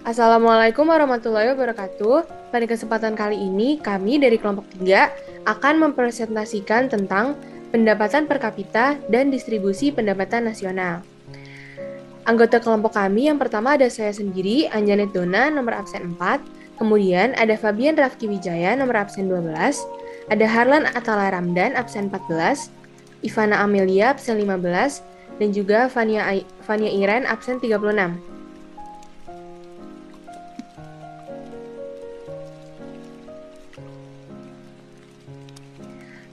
Assalamualaikum warahmatullahi wabarakatuh. Pada kesempatan kali ini, kami dari kelompok 3 akan mempresentasikan tentang pendapatan per kapita dan distribusi pendapatan nasional. Anggota kelompok kami yang pertama ada saya sendiri, Anjanet Dona, nomor absen 4. Kemudian ada Fabian Rafki Wijaya, nomor absen 12. Ada Harlan Atala Ramdan, absen 14. Ivana Amelia, absen 15. Dan juga Fania Iren, absen 36.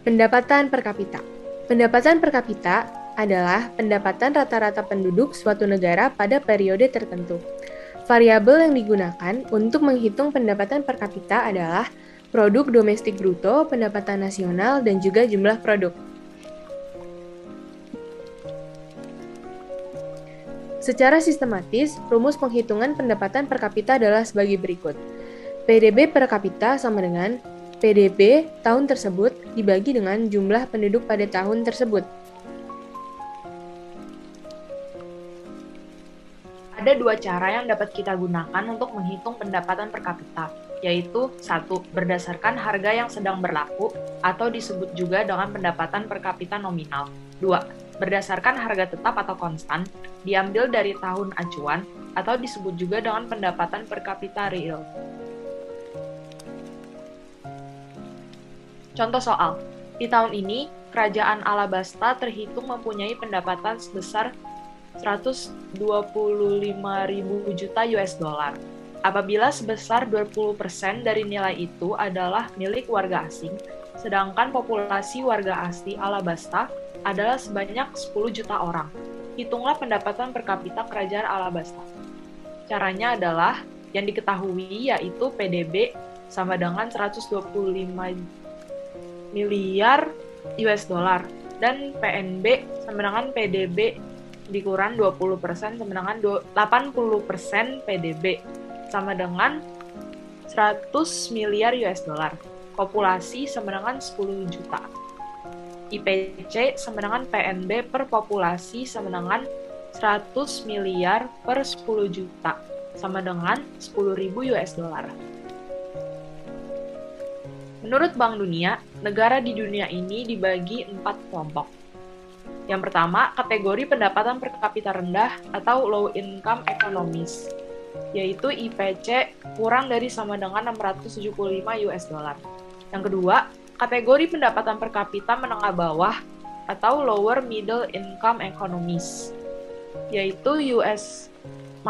Pendapatan per kapita. Pendapatan per kapita adalah pendapatan rata-rata penduduk suatu negara pada periode tertentu. Variabel yang digunakan untuk menghitung pendapatan per kapita adalah produk domestik bruto, pendapatan nasional, dan juga jumlah produk. Secara sistematis, rumus penghitungan pendapatan per kapita adalah sebagai berikut. PDB per kapita sama dengan PDB tahun tersebut dibagi dengan jumlah penduduk pada tahun tersebut. Ada dua cara yang dapat kita gunakan untuk menghitung pendapatan per kapita, yaitu 1. Berdasarkan harga yang sedang berlaku atau disebut juga dengan pendapatan per kapita nominal. 2. Berdasarkan harga tetap atau konstan, diambil dari tahun acuan atau disebut juga dengan pendapatan per kapita real. Contoh soal, di tahun ini, Kerajaan Alabasta terhitung mempunyai pendapatan sebesar 125.000 juta US dollar. Apabila sebesar 20% dari nilai itu adalah milik warga asing, sedangkan populasi warga asli Alabasta adalah sebanyak 10 juta orang. Hitunglah pendapatan per kapita Kerajaan Alabasta. Caranya adalah yang diketahui yaitu PDB sama dengan 125 miliar US dollar dan PNB sama dengan PDB dikurang 20% sama dengan 80% PDB sama dengan 100 miliar US dollar. Populasi sama dengan 10 juta. IPC sama dengan PNB per populasi sama dengan 100 miliar per 10 juta sama dengan 10.000 US dollar. Menurut Bank Dunia, negara di dunia ini dibagi 4 kelompok. Yang pertama, kategori pendapatan per kapita rendah atau low income economies, yaitu IPC kurang dari sama dengan 675 US dollar. Yang kedua, kategori pendapatan per kapita menengah bawah atau lower middle income economies, yaitu 675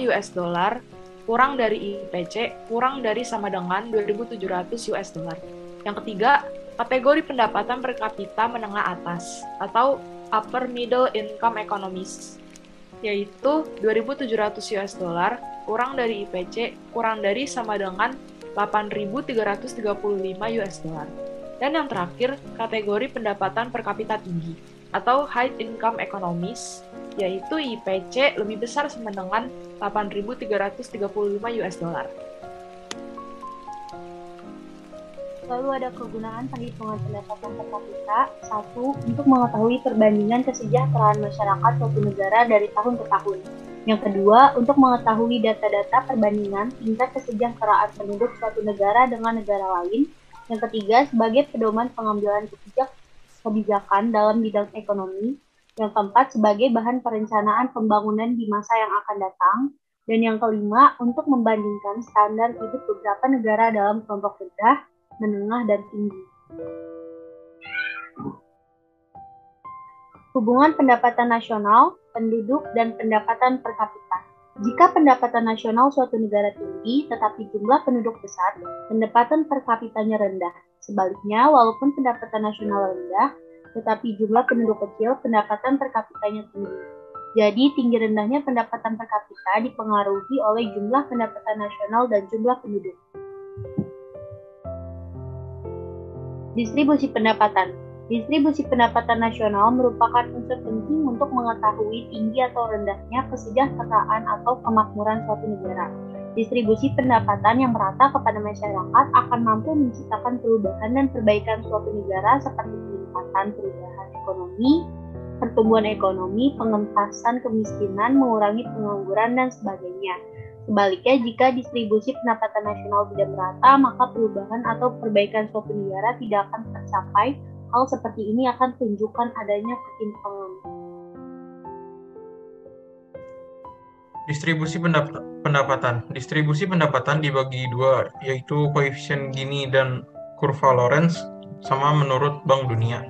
US dollar kurang dari IPC kurang dari sama dengan 2.700 US dollar. Yang ketiga, kategori pendapatan per kapita menengah atas atau upper middle income economies, yaitu 2.700 US dollar kurang dari IPC kurang dari sama dengan 8.335 US dollar. Dan yang terakhir, kategori pendapatan per kapita tinggi atau high income economies, yaitu IPC lebih besar sama dengan 8.335 US dollar. Lalu ada kegunaan perhitungan pendapatan per kapita. 1. Untuk mengetahui perbandingan kesejahteraan masyarakat suatu negara dari tahun ke tahun. Yang kedua, untuk mengetahui data-data perbandingan tingkat kesejahteraan penduduk suatu negara dengan negara lain. Yang ketiga, sebagai pedoman pengambilan kebijakan dalam bidang ekonomi. Yang keempat, sebagai bahan perencanaan pembangunan di masa yang akan datang. Dan yang kelima, untuk membandingkan standar hidup beberapa negara dalam kelompok rendah, menengah, dan tinggi. Hubungan pendapatan nasional, penduduk, dan pendapatan per kapita. Jika pendapatan nasional suatu negara tinggi, tetapi jumlah penduduk besar, pendapatan per kapitanya rendah. Sebaliknya, walaupun pendapatan nasional rendah, tetapi jumlah penduduk kecil, pendapatan per kapitanya tinggi. Jadi, tinggi rendahnya pendapatan per kapita dipengaruhi oleh jumlah pendapatan nasional dan jumlah penduduk. Distribusi pendapatan. Distribusi pendapatan nasional merupakan unsur penting untuk mengetahui tinggi atau rendahnya kesejahteraan atau kemakmuran suatu negara. Distribusi pendapatan yang merata kepada masyarakat akan mampu menciptakan perubahan dan perbaikan suatu negara seperti peningkatan perubahan ekonomi, pertumbuhan ekonomi, pengentasan kemiskinan, mengurangi pengangguran, dan sebagainya. Sebaliknya, jika distribusi pendapatan nasional tidak merata, maka perubahan atau perbaikan suatu negara tidak akan tercapai. Hal seperti ini akan tunjukkan adanya ketimpangan. Distribusi pendapatan. Distribusi pendapatan dibagi dua, yaitu koefisien Gini dan kurva Lorenz, sama menurut Bank Dunia.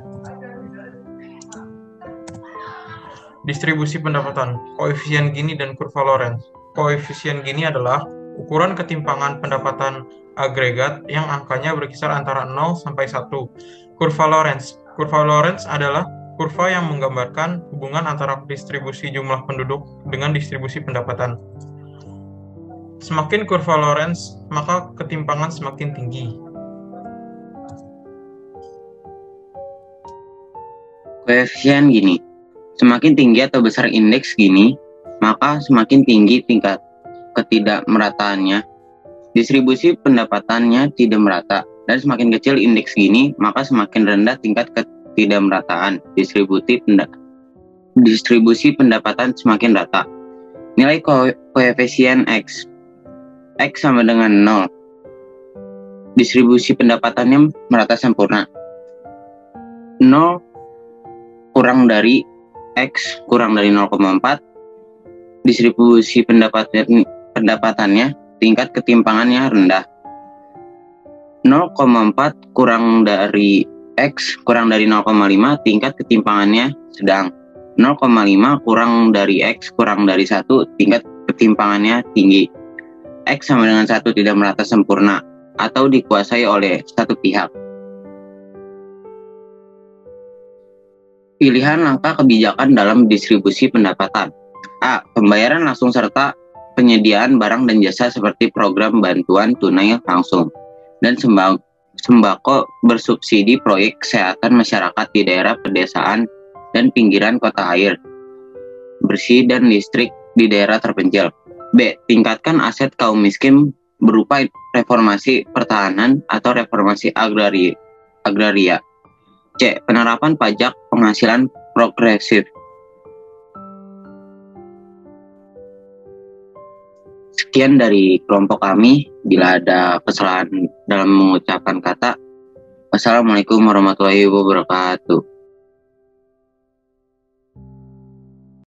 Distribusi pendapatan, koefisien Gini dan kurva Lorenz. Koefisien Gini adalah ukuran ketimpangan pendapatan agregat yang angkanya berkisar antara 0 sampai 1. Kurva Lorenz. Kurva Lorenz adalah kurva yang menggambarkan hubungan antara distribusi jumlah penduduk dengan distribusi pendapatan. Semakin kurva Lorenz, maka ketimpangan semakin tinggi. Koefisien Gini. Semakin tinggi atau besar indeks Gini, maka semakin tinggi tingkat ketidakmerataannya. Distribusi pendapatannya tidak merata, dan semakin kecil indeks Gini, maka semakin rendah tingkat ketidakmerataan. Distribusi pendapatan semakin rata. Nilai koefisien X. X sama dengan 0. Distribusi pendapatannya merata sempurna. 0 kurang dari X kurang dari 0,4. Distribusi pendapatannya tingkat ketimpangannya rendah. 0,4 kurang dari X kurang dari 0,5 tingkat ketimpangannya sedang. 0,5 kurang dari X kurang dari 1 tingkat ketimpangannya tinggi. X sama dengan 1 tidak merata sempurna atau dikuasai oleh satu pihak. Pilihan langkah kebijakan dalam distribusi pendapatan. A. Pembayaran langsung serta penyediaan barang dan jasa seperti program bantuan tunai langsung dan sembako bersubsidi proyek kesehatan masyarakat di daerah pedesaan dan pinggiran kota air bersih dan listrik di daerah terpencil. B. Tingkatkan aset kaum miskin berupa reformasi pertahanan atau reformasi agraria. C. Penerapan pajak penghasilan progresif. Sekian dari kelompok kami. Bila ada kesalahan dalam mengucapkan kata, wassalamualaikum warahmatullahi wabarakatuh.